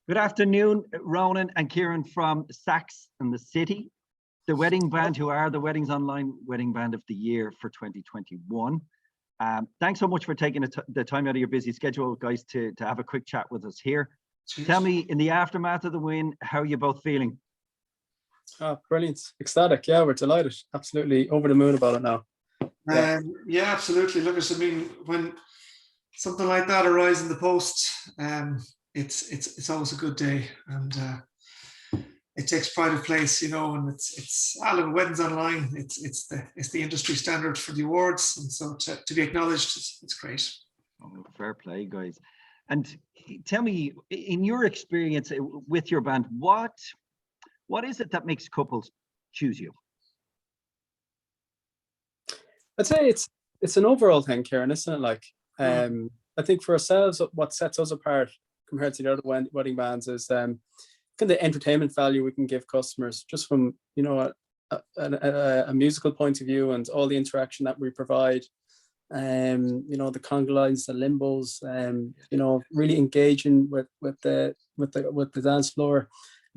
Good afternoon, Ronan and Ciaran from Sax and the City, the wedding band who are the Weddings Online Wedding Band of the Year for 2021. Thanks so much for taking the time out of your busy schedule, guys, to have a quick chat with us here. Cheers. Tell me, in the aftermath of the win, how are you both feeling? Oh, brilliant. Ecstatic. Yeah, we're delighted. Absolutely over the moon about it now. Yeah, absolutely. Look, I mean, when something like that arrives in the post, it's always a good day, and it takes pride of place, you know. And it's look, Weddings Online. It's the industry standard for the awards, and so to be acknowledged, it's great. Oh, fair play, guys. And tell me, in your experience with your band, what is it that makes couples choose you? I'd say it's an overall thing, Ciaran, isn't it? Like, I think for ourselves, what sets us apart compared to the other wedding bands is kind of the entertainment value we can give customers, just from, you know, a musical point of view, and all the interaction that we provide. You know, the conga lines, the limbos, you know, really engaging with the dance floor.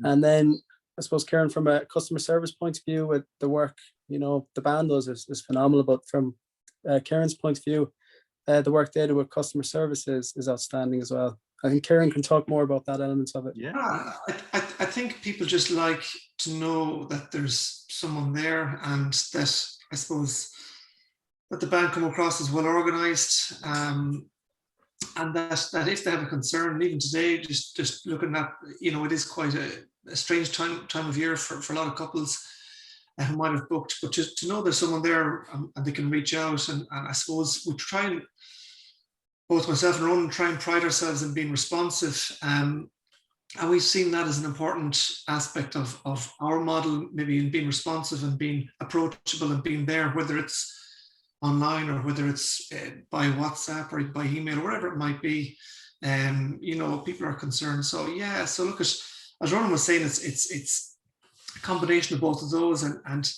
And then I suppose, Ciaran, from a customer service point of view, with the work, you know, the band does is phenomenal. But from Ciaran's point of view, the work they do with customer service is outstanding as well. I think Ciaran can talk more about that element of it. Yeah, I think people just like to know that there's someone there, and that, I suppose, that the band come across as well organised, and that if they have a concern, even today, just looking at, you know, it is quite a strange time of year for a lot of couples who might have booked, but just to know there's someone there, and they can reach out, and I suppose we try, and both myself and Ronan try and pride ourselves in being responsive, and we've seen that as an important aspect of our model, maybe in being responsive and being approachable and being there, whether it's online or whether it's by WhatsApp or by email or whatever it might be. You know, people are concerned. So yeah, so look, as Ronan was saying, it's a combination of both of those, and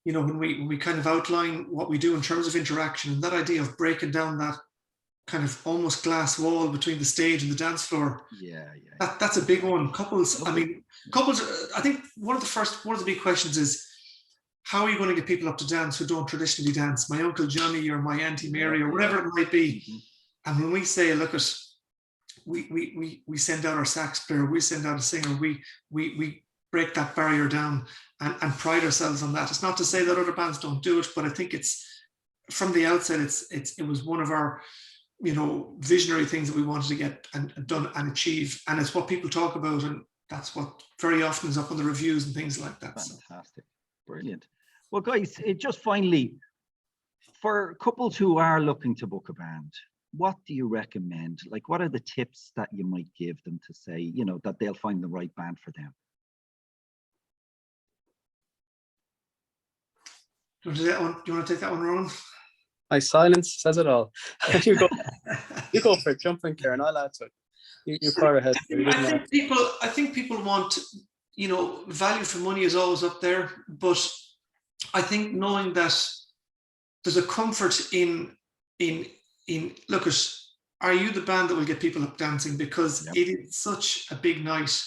you know, when we kind of outline what we do in terms of interaction, and that idea of breaking down that kind of almost glass wall between the stage and the dance floor. That's a big one. Couples, I think one of the big questions is, how are you going to get people up to dance who don't traditionally dance? My Uncle Johnny or my Auntie Mary or whatever it might be. And when we say, look, we send out our sax player, we send out a singer, we break that barrier down and pride ourselves on that. It's not to say that other bands don't do it, but I think it's, from the outset, it was one of our, you know, visionary things that we wanted to get and done and achieve. And it's what people talk about, and that's what very often is up on the reviews and things like that. Fantastic. Brilliant. Well, guys, just finally, for couples who are looking to book a band, what do you recommend? Like, what are the tips that you might give them to say, you know, that they'll find the right band for them? Do you want to take that one, Ronan? My silence says it all. You go for it. Jump in, Ciaran. I'll add to it. You're far ahead. I think people want, you know, value for money is always up there, but I think knowing that there's a comfort in look, are you the band that will get people up dancing? Because it is such a big night,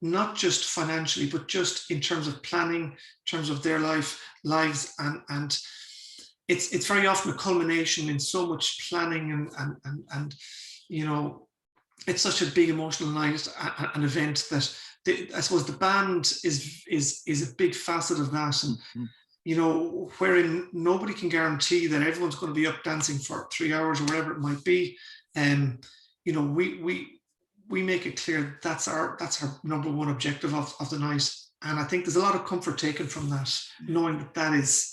not just financially, but just in terms of planning, in terms of their lives, and it's very often a culmination in so much planning, and you know, it's such a big emotional night, an event that I suppose the band is a big facet of that, and you know, wherein nobody can guarantee that everyone's going to be up dancing for 3 hours or whatever it might be. You know, we make it clear that's our number one objective of the night, and I think there's a lot of comfort taken from that, knowing that is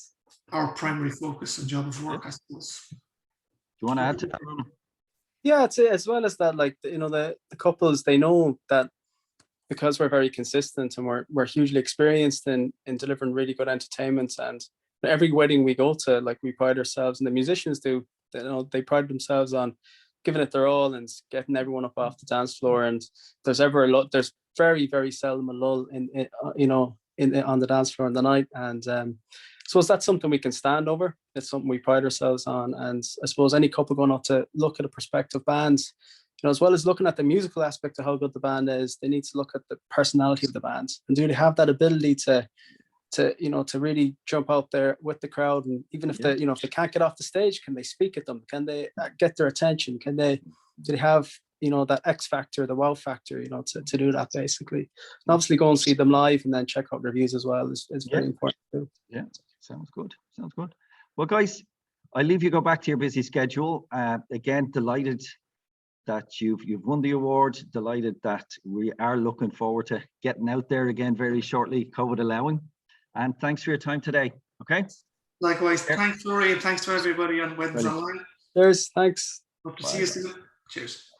our primary focus and job of work, I suppose. Do you want to add to that, Ronan? Yeah, it's as well as that, like, you know, the couples, they know that because we're very consistent and we're hugely experienced in delivering really good entertainment, and every wedding we go to, like, we pride ourselves, and the musicians do, you know, they pride themselves on giving it their all and getting everyone up off the dance floor. And there's very, very seldom a lull in you know, on the dance floor in the night. And I suppose that's something we can stand over. It's something we pride ourselves on. And I suppose any couple going out to look at a prospective band, know, as well as looking at the musical aspect of how good the band is, they need to look at the personality of the band, and do they have that ability to really jump out there with the crowd, and even if they, if they can't get off the stage, can they speak at them? Can they get their attention? Do they have, that X factor, the wow factor, to do that basically? And obviously go and see them live and then check out reviews as well is very important too. Yeah, sounds good. Well, guys, I'll leave you go back to your busy schedule. Again, delighted that you've won the award, delighted that we are looking forward to getting out there again very shortly, COVID allowing. And thanks for your time today. Okay. Likewise. Thanks, Rory, and thanks to everybody on Wednesday Online. Cheers. Thanks. Hope to see you soon. Cheers.